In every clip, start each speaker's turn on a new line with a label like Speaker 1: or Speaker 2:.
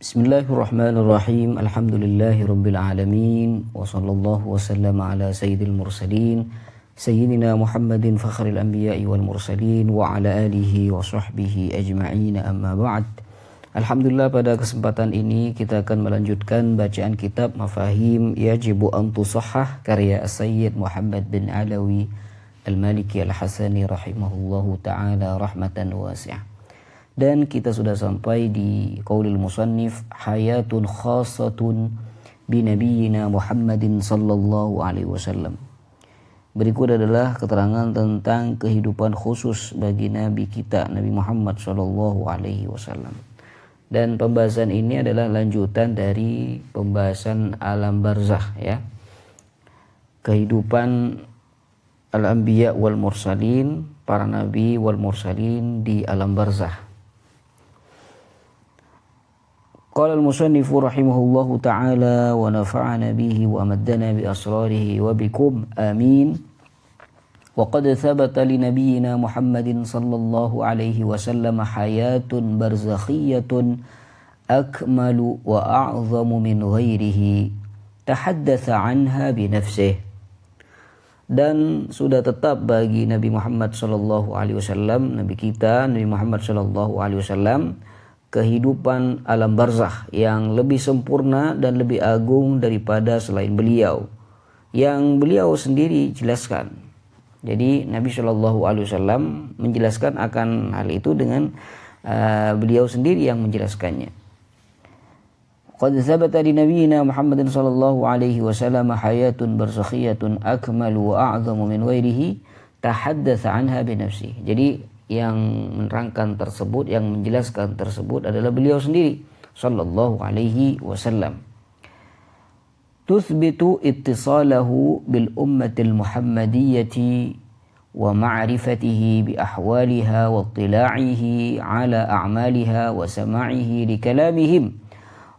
Speaker 1: Bismillahirrahmanirrahim. Alhamdulillahirabbil alamin wa sallallahu wasallama ala sayyidil mursalin sayyidina Muhammadin fakhril anbiya'i wal mursalin wa ala alihi wa sahbihi ajma'in, amma ba'd. Alhamdulillah, pada kesempatan ini kita akan melanjutkan bacaan kitab Mafahim Yajibu an Tusahhah karya Sayyid Muhammad bin Alawi Al-Maliki Al-Hasani rahimahullahu ta'ala rahmatan wasi'ah. Dan kita sudah sampai di qaulil musannif hayatun khasatun bi nabiyyina Muhammadin sallallahu alaihi wasallam. Berikut adalah keterangan tentang kehidupan khusus bagi nabi kita Nabi Muhammad sallallahu alaihi wasallam. Dan pembahasan ini adalah lanjutan dari pembahasan alam barzakh, ya. Kehidupan al-anbiya wal mursalin, para nabi wal mursalin di alam barzakh. Qala al-musannifu rahimahullahu ta'ala wa nafa'ana bihi wa amaddana bi asrarihi wa bikum amin. Wa qad thabata li nabiyyina Muhammadin sallallahu alaihi wasallam hayatun barzakhiyatun akmalu wa a'zamu min ghairihi tahaddatha anha bi nafsihi. Dan sudah tetap bagi Nabi Muhammad sallallahu alaihi wasallam, nabi kita Nabi Muhammad sallallahu alaihi wasallam, kehidupan alam barzakh yang lebih sempurna dan lebih agung daripada selain beliau, yang beliau sendiri jelaskan. Jadi Nabi Shallallahu Alaihi Wasallam menjelaskan akan hal itu dengan beliau sendiri yang menjelaskannya. Qad thabata li nabiyyina Muhammadin sallallahu alaihi wasallam hayatun barzakhiyatun akmalu wa a'zamu min ghairihi tahaddatsa anha bi nafsihi. Jadi yang menerangkan tersebut, yang menjelaskan tersebut adalah beliau sendiri sallallahu alaihi wasallam. Tuthbitu ittisalahu bil ummatil muhammadiyyati wa ma'rifatihi bi ahwaliha wa ittila'ihi ala a'maliha wa sama'ihi li kalamihim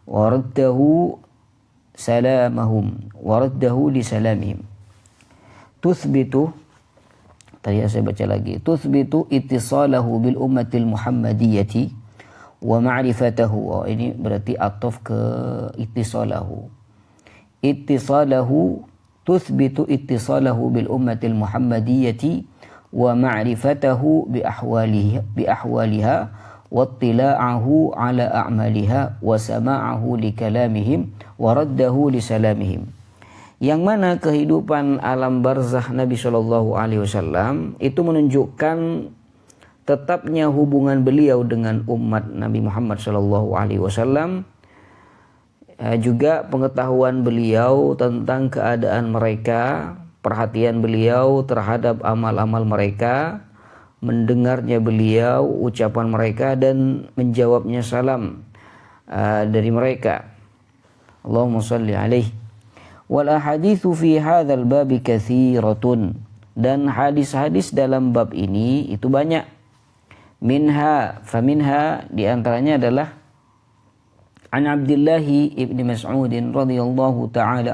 Speaker 1: wa raddahu li salamihim. Tuthbitu, tadi saya baca lagi, tuthbitu ittisalahu bil ummatil muhammadiyyati wa ma'rifatahu. Oh, ini berarti ataf ke ittisalahu. Ittisalahu, tuthbitu ittisalahu bil ummatil muhammadiyyati wa ma'rifatahu bi ahwaliha wa ittila'ahu ala a'maliha wa sama'ahu li kalamihim wa raddahu li salamihim. Yang mana kehidupan alam barzakh Nabi Shallallahu Alaihi Wasallam itu menunjukkan tetapnya hubungan beliau dengan umat Nabi Muhammad Shallallahu Alaihi Wasallam, juga pengetahuan beliau tentang keadaan mereka, perhatian beliau terhadap amal-amal mereka, mendengarnya beliau, ucapan mereka, dan menjawabnya salam dari mereka. Allahumma shalli alaihi. Wal ahaditsu fi hadzal bab katsiratun, dan hadis-hadis dalam bab ini itu banyak. Faminha di antaranya adalah an Abdullah ibn Mas'ud radhiyallahu ta'ala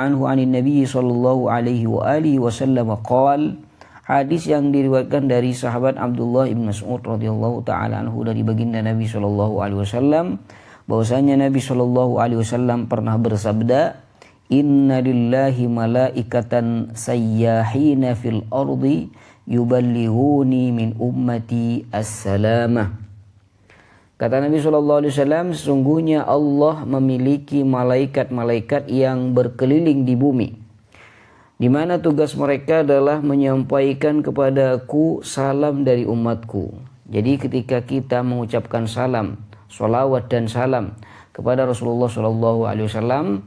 Speaker 1: anhu anin Nabi sallallahu alaihi wa alihi wasallam qala, hadis yang diriwayatkan dari sahabat Abdullah ibn Mas'ud radhiyallahu ta'ala anhu dari baginda Nabi sallallahu alaihi wasallam bahwasanya Nabi Shallallahu Alaihi Wasallam pernah bersabda, Inna lillahi malaikatan sayyahina fil ardi yuballighuni min ummati as-salamah. Kata Nabi Shallallahu Alaihi Wasallam, sesungguhnya Allah memiliki malaikat-malaikat yang berkeliling di bumi, di mana tugas mereka adalah menyampaikan kepadaku salam dari umatku. Jadi ketika kita mengucapkan salam, sholawat dan salam kepada Rasulullah Shallallahu Alaihi Wasallam,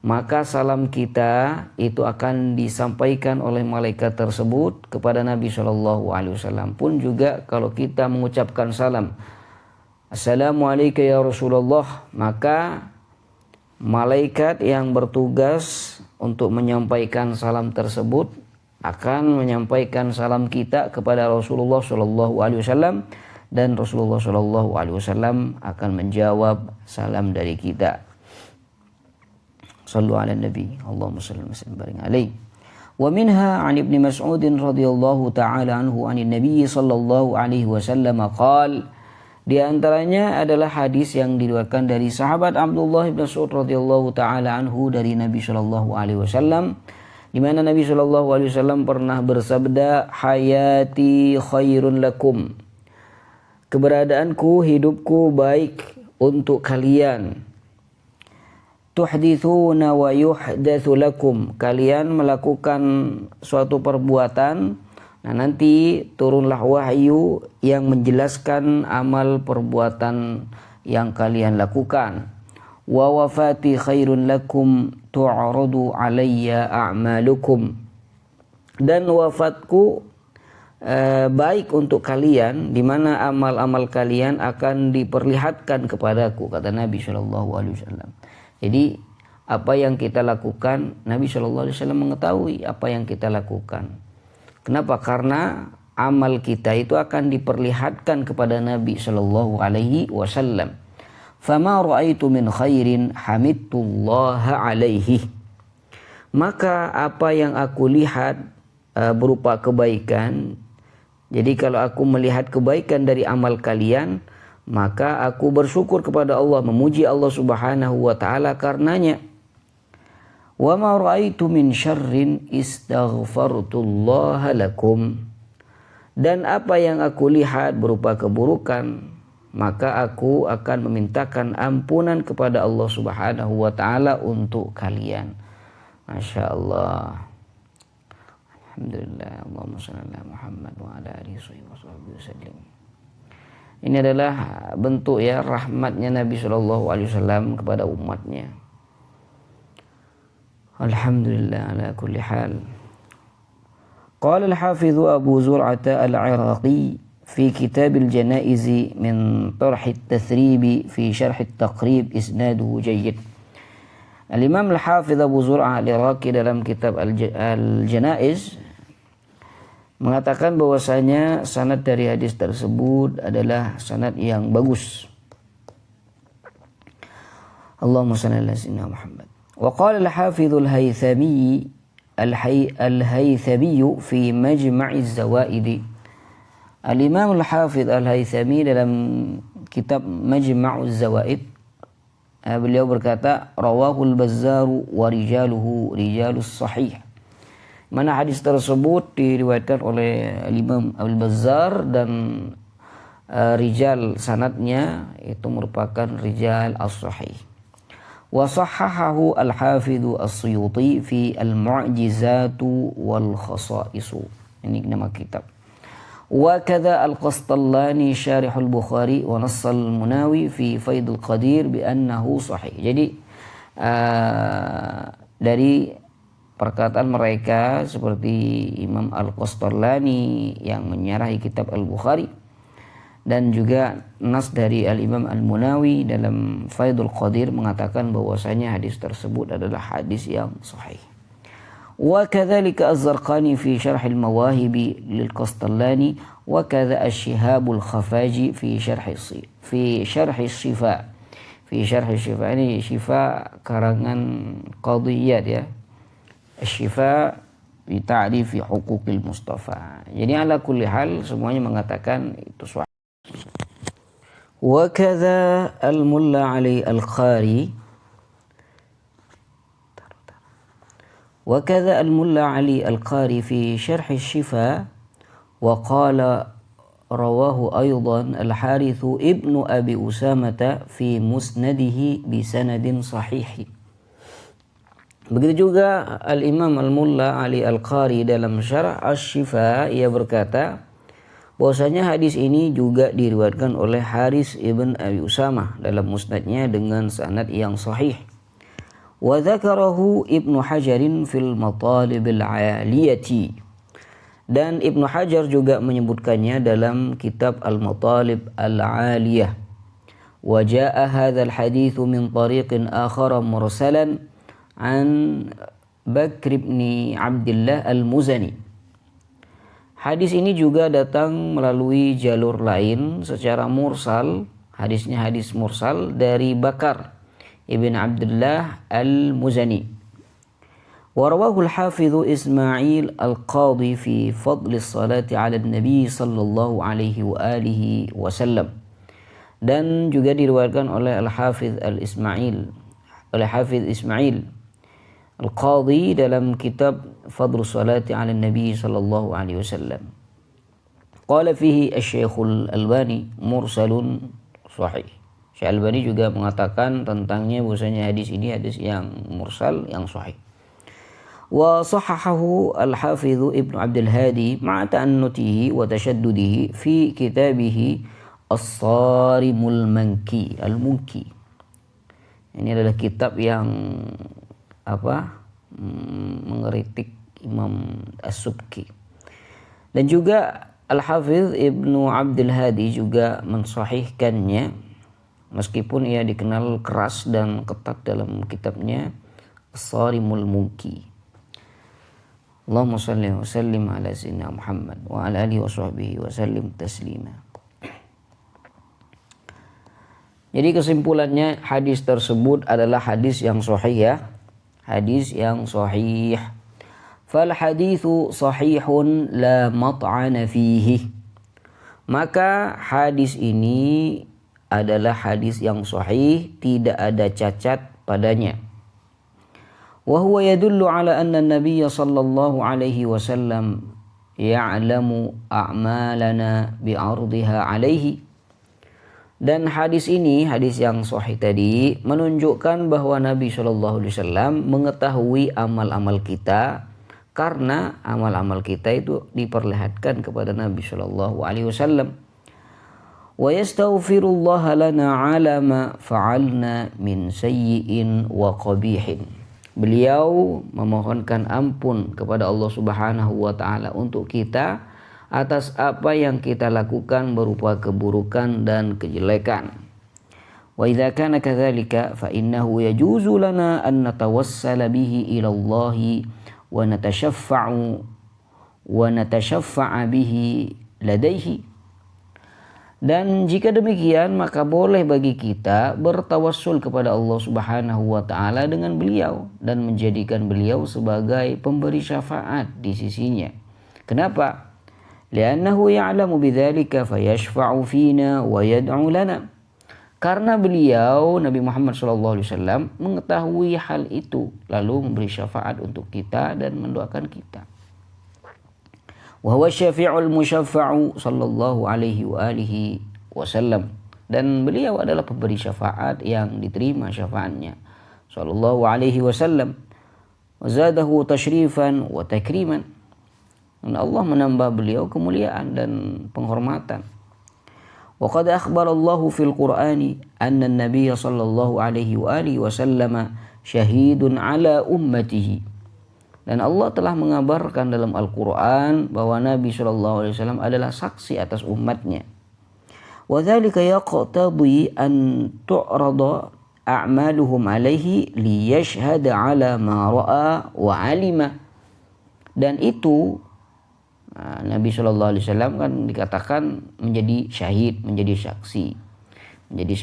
Speaker 1: maka salam kita itu akan disampaikan oleh malaikat tersebut kepada Nabi Shallallahu Alaihi Wasallam. Pun juga kalau kita mengucapkan salam, Assalamualaikum ya Rasulullah, maka malaikat yang bertugas untuk menyampaikan salam tersebut akan menyampaikan salam kita kepada Rasulullah Shallallahu Alaihi Wasallam, dan Rasulullah Shallallahu Alaihi Wasallam akan menjawab salam dari kita. Sallu ala Nabi, Allahumma salli wa sallim barik alaihi. Wa minha an Ibnu Mas'ud radhiyallahu ta'ala anhu anin Nabi sallallahu alaihi wasallam qala, Di antaranya adalah hadis yang diriwayatkan dari sahabat Abdullah bin Mas'ud radhiyallahu taala anhu dari Nabi sallallahu alaihi wasallam, di mana Nabi sallallahu alaihi wasallam pernah bersabda, hayati khairun lakum. Keberadaanku, hidupku baik untuk kalian. Tuhdithuna wa yuhdatsu lakum. Kalian melakukan suatu perbuatan, nah nanti turunlah wahyu yang menjelaskan amal perbuatan yang kalian lakukan. Wa wafati khairun lakum tu'radu alayya a'malukum. Dan wafatku baik untuk kalian, di mana amal-amal kalian akan diperlihatkan kepadaku, kata Nabi sallallahu alaihi wasallam. Jadi apa yang kita lakukan, Nabi sallallahu alaihi wasallam mengetahui apa yang kita lakukan. Kenapa? Karena amal kita itu akan diperlihatkan kepada Nabi sallallahu alaihi wasallam. Fama ra'aitu min khairin hamidtullaha alaihi. Maka apa yang aku lihat berupa kebaikan, jadi kalau aku melihat kebaikan dari amal kalian, maka aku bersyukur kepada Allah, memuji Allah Subhanahu wa taala karenanya. Wa ma ra'aitu min syarrin istaghfartullaha lakum. Dan apa yang aku lihat berupa keburukan, maka aku akan memintakan ampunan kepada Allah Subhanahu wa taala untuk kalian. Masya Allah. Alhamdulillah. Allahumma shalli ala Muhammad wa ala alihi wasallam. Ini adalah bentuk ya rahmatnya Nabi sallallahu alaihi wasallam kepada umatnya. Alhamdulillah ala kulli hal. Qala al-Hafiz Abu Zur'ata al-Iraqi fi Kitab al-Janaiz min Tarh at-Tathrib fi Syarh at-Taqrib isnaduhu jayyid. Al-Imam al-Hafiz Abu Zur'ah al-Iraqi dalam kitab al-Janaiz mengatakan bahwasanya sanad dari hadis tersebut adalah sanad yang bagus. Allahumma shalli ala sayyidina Muhammad. Wa qala al-Hafiz al-Haythami fi Majma' az-Zawaid. Al-Imam al-Hafiz al-Haythami dalam kitab Majma' az-Zawaid, beliau berkata, rawahul Bazzar wa rijaluhu rijalus sahih. Mana hadis tersebut diriwayatkan oleh Imam Al-Bazzar dan rijal sanadnya itu merupakan rijal as-sahih. Wa sahhahahu al-Hafidz as-Suyuti fi al-Mu'jizatu wal Khasa'isu. Ini nama kitab. Wa kadza al-Qastallani syarih al-Bukhari wa nass al-Munawi fi Faidul Qadir bi annahu sahih. Jadi dari perkataan mereka seperti Imam Al-Qastallani yang menyarahi kitab Al-Bukhari, dan juga nas dari Al-Imam Al-Munawi dalam Faidul Qadir mengatakan bahwasanya hadis tersebut adalah hadis yang sahih. Wa kadzalika Az-Zarqani fi Syarh Al-Mawahib lil-Qastallani wa kadza Asy-Syihab Al-Khafaji fi Syarh Asy-Syifa. Fi Syarh Asy-Syifa ini Syifa karangan Qadhiyat ya. Asy-Syifa bi ta'rifi huquqil Mustafa. Jadi ala kulli hal semuanya mengatakan itu sahih. Wa kadza al-Mulla Ali al-Qari وكذا الملا علي القاري في شرح الشفاء وقال رواه أيضا الحارث ابن أبي أسامة في مسنده بسند صحيح. Begitu juga Al-Imam Al-Mulla Ali Al-Qari dalam Syarah Asy-Syifa, ia berkata bahwasanya hadis ini juga diriwayatkan oleh Haris ibn Abi Usamah dalam musnadnya dengan sanad yang sahih. Wa dzakarahu Ibnu Hajarin fil Matalib al-'Aliyati, dan Ibnu Hajar juga menyebutkannya dalam kitab Al-Matalib al-'Aliyah. Wa jaa'a hadzal hadits min tariqin akhar mursalan an Bakr bin Abdullah al-Muzani. Hadis ini juga datang melalui jalur lain secara mursal, hadisnya hadis mursal dari Bakar ibn Abdullah al-Muzani. Warawahu al-Hafidh Ismail al-Qadhi fi fadl as-salati ala an-nabi sallallahu alaihi wa alihi wasallam. Dan juga diriwayatkan oleh Al-Hafidz Ismail Al-Qadhi dalam kitab Fadlus Salati 'ala Nabi sallallahu alaihi wasallam. Qala fihi Asy-Syaikh Al-Albani mursalun sahih. Syekh Al-Albani juga mengatakan tentangnya bahwasanya hadis ini hadis yang mursal yang sahih. Wa sahahahu Al-Hafidz Ibnu Abdul Hadi ma'a ta'annutihi wa tashaddudihi fi kitabihi As-Sarimul Munki. Ini adalah kitab yang mengkritik Imam As-Subki. Dan juga Al-Hafidz Ibnu Abdul Hadi juga mensahihkannya meskipun ia dikenal keras dan ketat dalam kitabnya As-Sarimul Munki. Allahumma salli wa sallim ala sayyidina Muhammad wa ala alihi wa sahbihi wa sallim taslima. Jadi kesimpulannya hadis tersebut adalah hadis yang sahih ya. Hadis yang sahih. Fal haditsu sahihun la mat'ana fihi. Maka hadis ini adalah hadis yang sahih, tidak ada cacat padanya. Wa huwa yadullu ala anna an-nabiy sallallahu alaihi wasallam ya'lamu a'malana bi'ardiha alaihi. Dan hadis ini, hadis yang sahih tadi menunjukkan bahwa Nabi sallallahu alaihi wasallam mengetahui amal-amal kita karena amal-amal kita itu diperlihatkan kepada Nabi sallallahu alaihi wasallam. Wa yastaghfirullaha lana 'ala ma fa'alna min sayyi'in wa qabihin. Beliau memohonkan ampun kepada Allah Subhanahu wa taala untuk kita atas apa yang kita lakukan berupa keburukan dan kejelekan. Wa idza kana kadzalika fa innahu yajuzu lana an natawassala bihi ila Allah wa natashaffa'a bihi ladaihi. Dan jika demikian maka boleh bagi kita bertawassul kepada Allah Subhanahu wa taala dengan beliau dan menjadikan beliau sebagai pemberi syafaat di sisinya. Kenapa? Li'annahu ya'lamu bidzalika fayashfa'u fina wa yad'u lana. Karena beliau Nabi Muhammad SAW mengetahui hal itu lalu memberi syafaat untuk kita dan mendoakan kita. Wa huwa syafi'ul musyaffa'u sallallahu alaihi wa alihi wasallam. Dan beliau adalah pemberi syafaat yang diterima syafaatnya sallallahu alaihi wasallam. Wa zadahu tashrifan wa takriman. Dan Allah menambah beliau kemuliaan dan penghormatan. Wa qad akhbara Allah fil Qur'ani anna an-nabiy sallallahu alaihi wa alihi wasallam syahidun ala ummatihi. Dan Allah telah mengabarkan dalam Al-Quran bahwa Nabi SAW adalah saksi atas umatnya. Wa dzalika yaqtadi an tu'rada a'maluhum alaihi liyashhada ala ma ra'a wa alima. Dan itu Nabi SAW kan dikatakan menjadi syahid, menjadi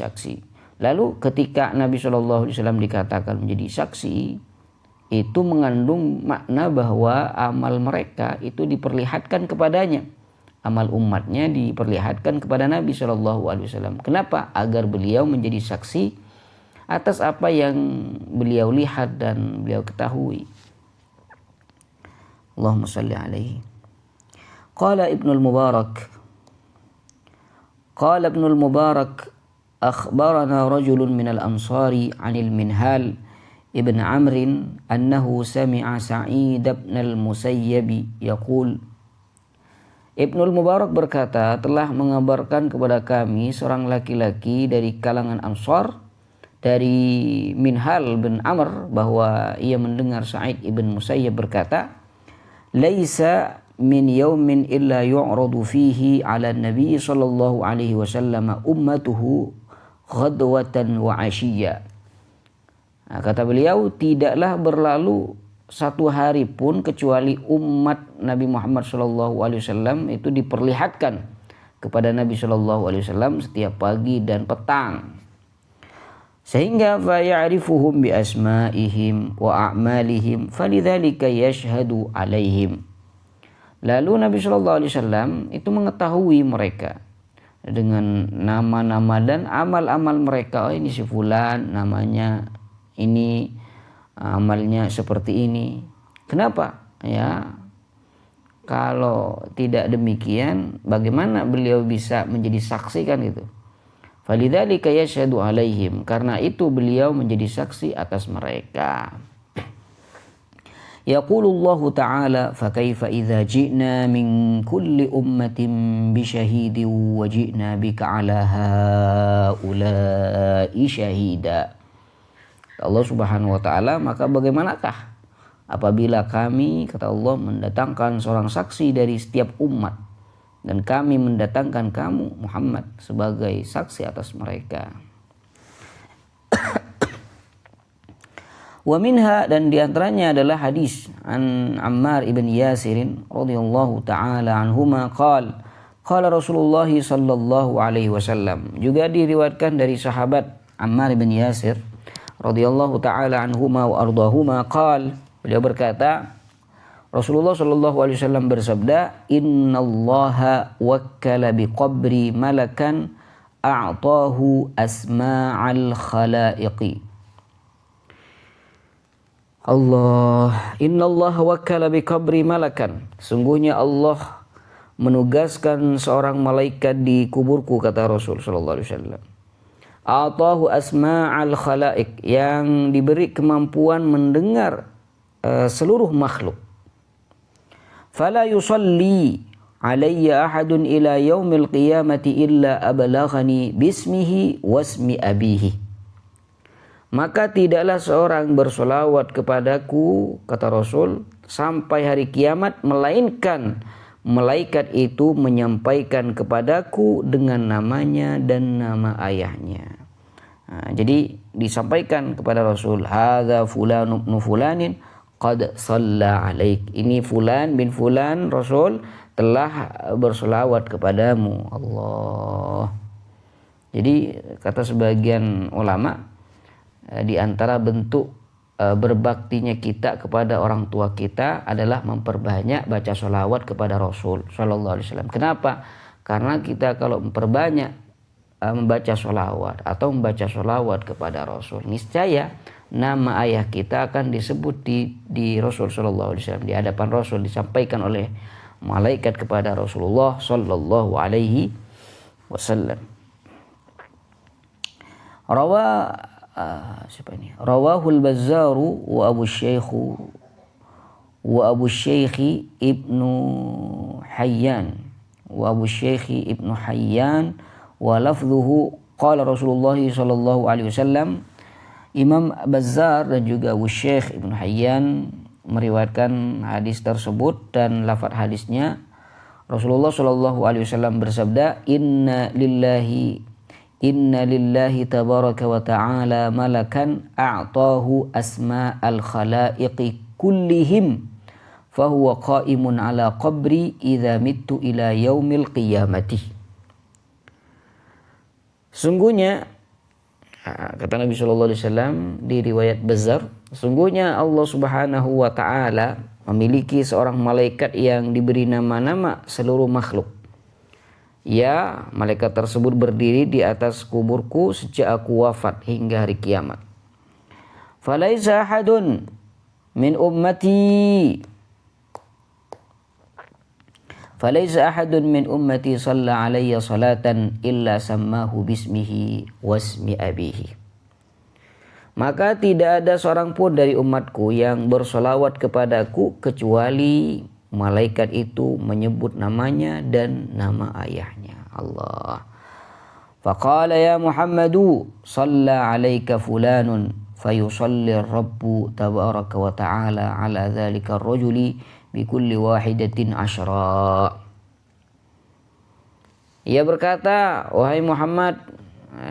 Speaker 1: saksi. Lalu ketika Nabi SAW dikatakan menjadi saksi, itu mengandung makna bahwa amal mereka itu diperlihatkan kepadanya. Amal umatnya diperlihatkan kepada Nabi SAW. Kenapa? Agar beliau menjadi saksi atas apa yang beliau lihat dan beliau ketahui. Allahumma salli alaihi. Qala Ibnul Mubarak akhbarana rajulun minal ansari 'anil Minhal Ibn Amrin annahu sami'a Sa'id ibn al-Musayyib yaqul. Ibnul Mubarak berkata, telah mengabarkan kepada kami seorang laki-laki dari kalangan Ansar dari Minhal bin Amr bahwa ia mendengar Sa'id ibn Musayyib berkata, "Laisa min yaumin illa yu'radu fihi 'ala an-nabi sallallahu alaihi wasallam ummatuhu ghadwatan wa 'ashiyya." Nah, kata beliau, tidaklah berlalu satu hari pun kecuali umat Nabi Muhammad SAW itu diperlihatkan kepada Nabi SAW setiap pagi dan petang. Sehingga faya'rifuhum bi asma'ihim wa a'malihim falidzalika yashhadu alaihim. Lalu Nabi SAW itu mengetahui mereka dengan nama-nama dan amal-amal mereka. Oh, ini si fulan namanya ini, amalnya seperti ini. Kenapa? Ya, kalau tidak demikian bagaimana beliau bisa menjadi saksi kan gitu. Falidzalika yashhadu alaihim, karena itu beliau menjadi saksi atas mereka. Yaqulullahu ta'ala fa kaifa idza ji'na min kulli ummatin bi syahidin wa ji'na bika 'ala haula'i syahida. Allah Subhanahu wa taala, maka bagaimanakah apabila kami, kata Allah, mendatangkan seorang saksi dari setiap umat dan kami mendatangkan kamu Muhammad sebagai saksi atas mereka. Wa minha, dan diantaranya adalah hadis an Ammar ibn Yasirin radhiyallahu taala anhuma qala Rasulullah sallallahu alaihi wasallam. Juga diriwayatkan dari sahabat Ammar ibn Yasir radhiyallahu taala anhuma wa ardahuma qala, beliau berkata, Rasulullah sallallahu alaihi wasallam bersabda, innallaha wakkala biqabri malakan a'tahu asma'al khalaiqi. Innallaha wakkala biqabri malakan, sungguhnya Allah menugaskan seorang malaikat di kuburku, kata Rasul sallallahu alaihi wasallam. A'tahu asma'al khalaiq, yang diberi kemampuan mendengar seluruh makhluk. Fala yusalli alayya ahadun ila yaumil qiyamati illa ablaghani bismihi wasmi abihi. Maka tidaklah seorang bersolawat kepadaku, kata Rasul, sampai hari kiamat, melainkan malaikat itu menyampaikan kepadaku dengan namanya dan nama ayahnya. Nah, jadi disampaikan kepada Rasul, hadza fulan ibn fulanin qad shalla alaik. Ini fulan bin fulan, Rasul telah bersolawat kepadamu. Allah. Jadi kata sebagian ulama, di antara bentuk berbaktinya kita kepada orang tua kita adalah memperbanyak baca sholawat kepada Rasul Sallallahu Alaihi Wasallam. Kenapa? Karena kita kalau memperbanyak membaca sholawat atau membaca sholawat kepada Rasul, niscaya nama ayah kita akan disebut di Rasul Sallallahu Alaihi Wasallam, di hadapan Rasul, disampaikan oleh malaikat kepada Rasulullah Sallallahu Alaihi Wasallam. Rawahul Bazzaru wa Abu Syekhi Ibnu Hayyan wa lafdhuhu qala Rasulullah sallallahu alaihi wasallam. Imam Bazzar dan juga Abu Syekh Ibnu Hayyan meriwayatkan hadis tersebut, dan lafaz hadisnya Rasulullah sallallahu alaihi wasallam bersabda, Inna lillahi tabaraka wa ta'ala malakan a'tahu asma'al khalaiqi kullihim fahuwa qa'imun ala qabri idza mittu ila yaumil qiyamati. Sungguhnya, kata Nabi sallallahu alaihi wasallam di riwayat Bazzar, sungguhnya Allah Subhanahu wa taala memiliki seorang malaikat yang diberi nama-nama seluruh makhluk. Ya, malaikat tersebut berdiri di atas kuburku sejak aku wafat hingga hari kiamat. Falaisa ahadun min ummati shalla alayya salatan illa sammahu bismihi wasmi abihi. Maka tidak ada seorang pun dari umatku yang bersolawat kepadaku kecuali malaikat itu menyebut namanya dan nama ayahnya. Allah. Faqala ya Muhammadu shalla alayka fulanun fayusalli rabbu tabaraka wa ta'ala ala dhalika ar-rajuli bikulli wahidatin asyra. Ia berkata, wahai Muhammad,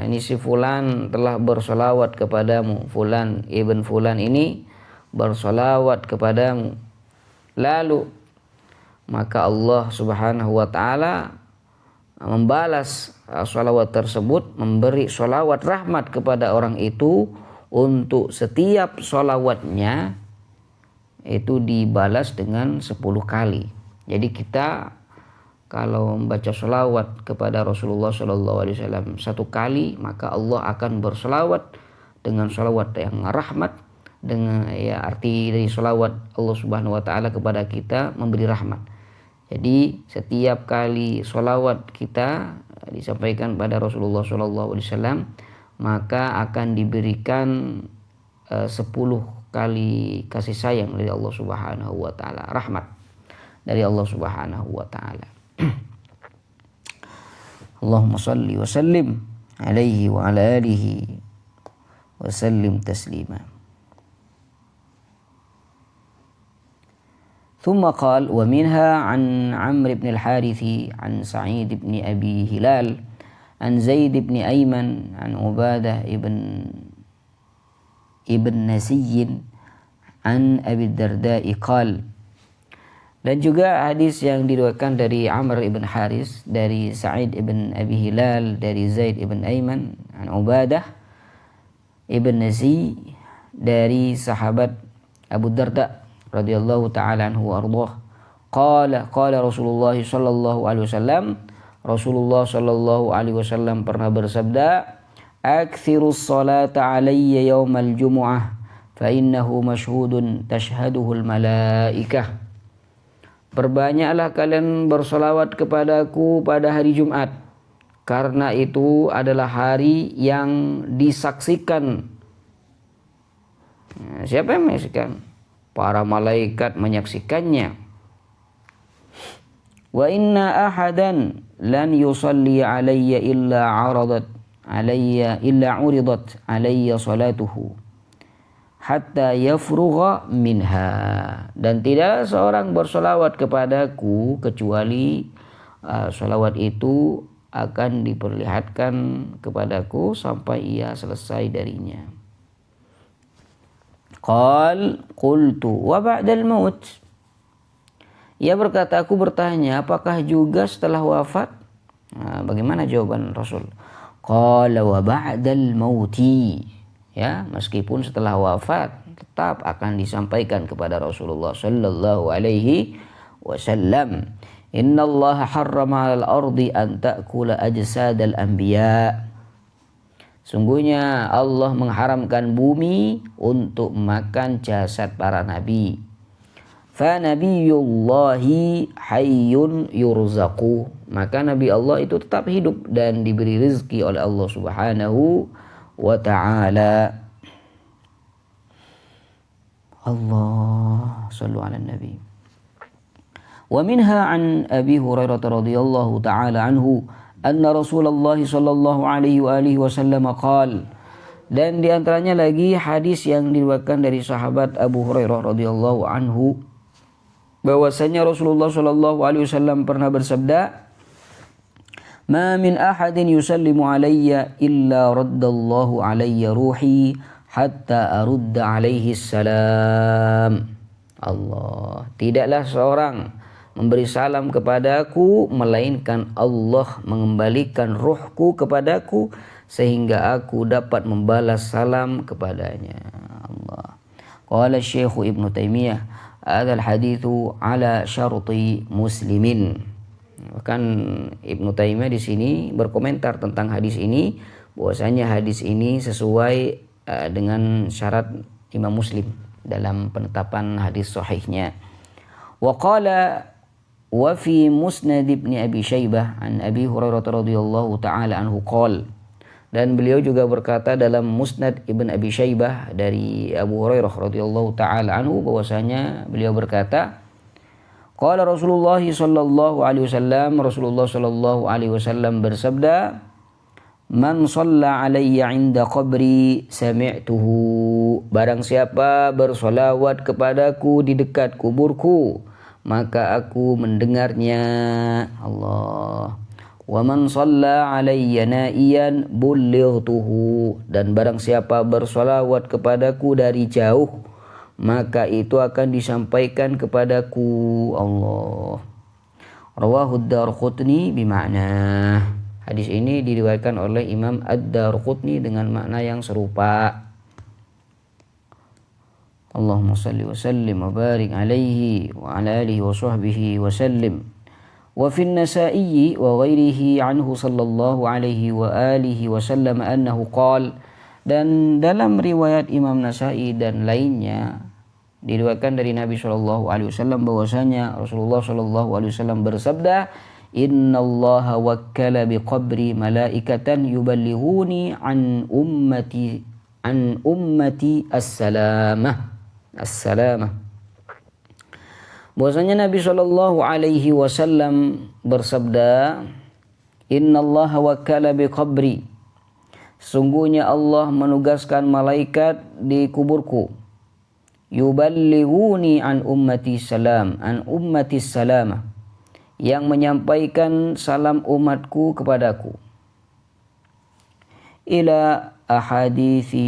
Speaker 1: ini si fulan telah bersolawat kepadamu, fulan ibn fulan ini bersolawat kepadamu. Lalu maka Allah Subhanahu wa ta'ala membalas sholawat tersebut, memberi sholawat rahmat kepada orang itu, untuk setiap sholawatnya itu dibalas dengan 10 kali. Jadi kita kalau membaca selawat kepada Rasulullah SAW 1 kali, maka Allah akan berselawat dengan selawat yang rahmat. Dengan arti dari selawat Allah Subhanahu Wa Taala kepada kita memberi rahmat. Jadi setiap kali selawat kita disampaikan pada Rasulullah SAW, maka akan diberikan 10 kali kasih sayang dari Allah Subhanahu Wa Taala, rahmat dari Allah Subhanahu Wa Taala. Allahumma salli wa sallim alaihi wa ala alihi wa sallim taslima. ثم قال ومنها عن عمرو بن الحارث عن سعيد بن أبي هلال عن زيد بن أيمن عن عبادة ابن نسي عن أبي الدرداء قال. Dan juga hadis yang diriwayatkan dari Amr ibn Haris, dari Sa'id ibn Abi Hilal, dari Zaid ibn Aiman, an Ubadah ibn Nasi, dari sahabat Abu Darda radhiyallahu ta'ala anhu wa ardhah. Qala Rasulullah sallallahu alaihi wasallam, Rasulullah sallallahu alaihi wasallam pernah bersabda, aktsirus salata alayya yaumal jumu'ah fa innahu mashhudun tashhaduhul malaikah. Perbanyaklah kalian bersolawat kepadaku pada hari Jumat, karena itu adalah hari yang disaksikan. Siapa yang menyaksikan? Para malaikat menyaksikannya. Wa inna ahadan lan yusalli alayya illa uridat alayya salatuhu hatta yafrugha minha. Dan tidak seorang bersolawat kepadaku kecuali solawat itu akan diperlihatkan kepadaku sampai ia selesai darinya. Qultu wa ba'dal maut. Ia berkata, aku bertanya, apakah juga setelah wafat? Bagaimana jawaban Rasul? Qala wa ba'dal mauti. Ya, meskipun setelah wafat tetap akan disampaikan kepada Rasulullah sallallahu alaihi wasallam. Innallaha harrama 'alal ardi an ta'kula ajsadal anbiya. Sungguhnya Allah mengharamkan bumi untuk makan jasad para nabi. Fa nabiyullahi hayyun yurzaqu. Maka nabi Allah itu tetap hidup dan diberi rezeki oleh Allah Subhanahu wa ta'ala. Allah sallu ala nabi. Wa minha an Abi Hurairah radhiyallahu ta'ala anhu anna Rasulullah sallallahu alaihi wa alihi wasallam qala. Dan di antaranya lagi hadis yang diriwayatkan dari sahabat Abu Hurairah radhiyallahu anhu bahwasanya Rasulullah sallallahu alaihi wasallam pernah bersabda, ma min ahadin yusallimu alayya illa raddallahu alayya ruhi hatta arudda alaihi salam. Allah, tidaklah seorang memberi salam kepadaku melainkan Allah mengembalikan ruhku kepadaku sehingga aku dapat membalas salam kepadanya. Allah. Qala Syekh Ibnu Taimiyah, hadzal haditsu ala syarti muslimin. Bahkan Ibnu Taimiyah di sini berkomentar tentang hadis ini, bahwasanya hadis ini sesuai dengan syarat Imam Muslim dalam penetapan hadis sahihnya. Wa qala wa fi Musnad Ibnu Abi Syaibah an Abi Hurairah radhiyallahu taala anhu qala. Dan beliau juga berkata dalam Musnad Ibn Abi Syaibah dari Abu Hurairah radhiyallahu taala anhu bahwasanya beliau berkata, qala Rasulullah sallallahu alaihi wasallam, Rasulullah sallallahu alaihi wasallam bersabda, man shalla alayya 'inda qabri sami'tuhu. Barang siapa bersolawat kepadaku di dekat kuburku, maka aku mendengarnya. Allah. Wa man shalla alayya na'iyan bullightuhu. Dan barang siapa bersolawat kepadaku dari jauh, maka itu akan disampaikan kepadaku. Allah. Rawahu ad-Darqutni bima'na. Hadis ini diriwayatkan oleh Imam Ad-Darqutni dengan makna yang serupa. Allahumma salli wa sallim wa barik alaihi wa ala alihi wa sahbihi wa sallim. Wa fin Nasa'i wa ghairihi anhu sallallahu alaihi wa alihi wasallam annahu qala, dan dalam riwayat Imam Nasa'i dan lainnya diriwayatkan dari Nabi sallallahu alaihi wasallam bahwasanya Rasulullah sallallahu alaihi wasallam bersabda, innallaha wakkala biqabri malaikatan yuballighuni an ummati as-salamah. Bahwasanya Nabi sallallahu alaihi wasallam bersabda, innallaha wakkala biqabri, sungguhnya Allah menugaskan malaikat di kuburku, yuballighuni an ummati salamah, yang menyampaikan salam umatku kepadaku, ila ahaditha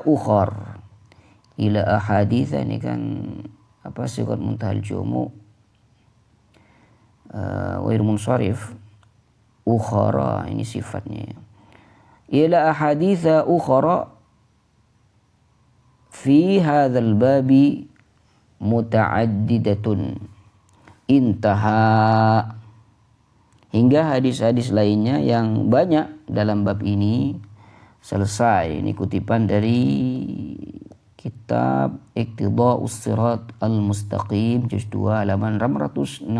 Speaker 1: ukhar. Ila ahaditha ini kan apa, sigat muntahal jumu wair munsharif, ukhara ini sifatnya. Ila ahaditha ukhara fi hadzal babi muta'addidatun, intaha, hingga hadis-hadis lainnya yang banyak dalam bab ini selesai. Ini kutipan dari kitab Iqtida'us Sirat Al-Mustaqim juz 2 halaman 664.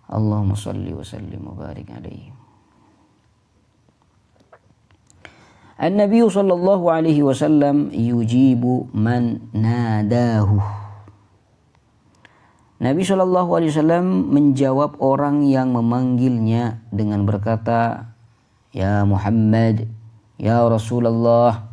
Speaker 1: Allahumma shalli wa sallim wa barik alaihi. An-Nabi sallallahu alaihi wasallam yujibu man nadahu. Nabi sallallahu alaihi wasallam menjawab orang yang memanggilnya dengan berkata, ya Muhammad, ya Rasulullah.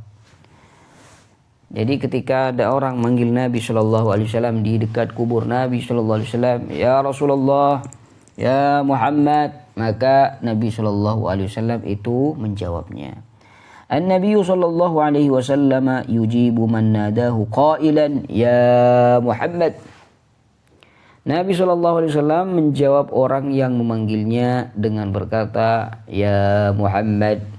Speaker 1: Jadi ketika ada orang manggil Nabi sallallahu alaihi wasallam di dekat kubur Nabi sallallahu alaihi wasallam, ya Rasulullah, ya Muhammad, maka Nabi sallallahu alaihi wasallam itu menjawabnya. An-Nabi sallallahu alaihi wasallam yujibu man nadahu qailan ya Muhammad. Nabi sallallahu alaihi wasallam menjawab orang yang memanggilnya dengan berkata, ya Muhammad.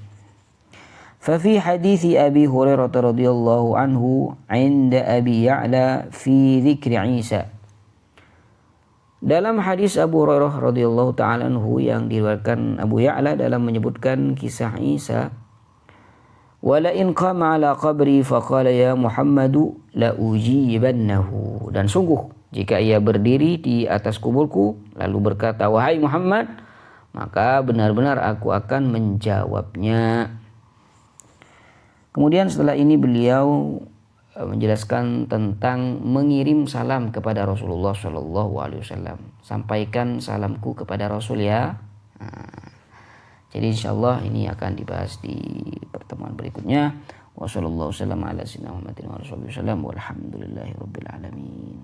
Speaker 1: Fa fi hadits Abi Hurairah radhiyallahu anhu 'inda Abi Ya'la fi dzikri Isa. Dalam hadis Abu Hurairah radhiyallahu taala anhu yang diriwayatkan Abu Ya'la dalam menyebutkan kisah Isa, wala in qama ala qabri faqala ya Muhammadu la ujibannahu, dan sungguh jika ia berdiri di atas kuburku lalu berkata wahai Muhammad, maka benar-benar aku akan menjawabnya. Kemudian setelah ini beliau menjelaskan tentang mengirim salam kepada Rasulullah sallallahu alaihi wasallam. Sampaikan salamku kepada Rasul ya. Jadi insyaallah ini akan dibahas di pertemuan berikutnya. Wassallallahu wasallam ala sayyidina Muhammadin wa alihi wasallam walhamdulillahi rabbil alamin.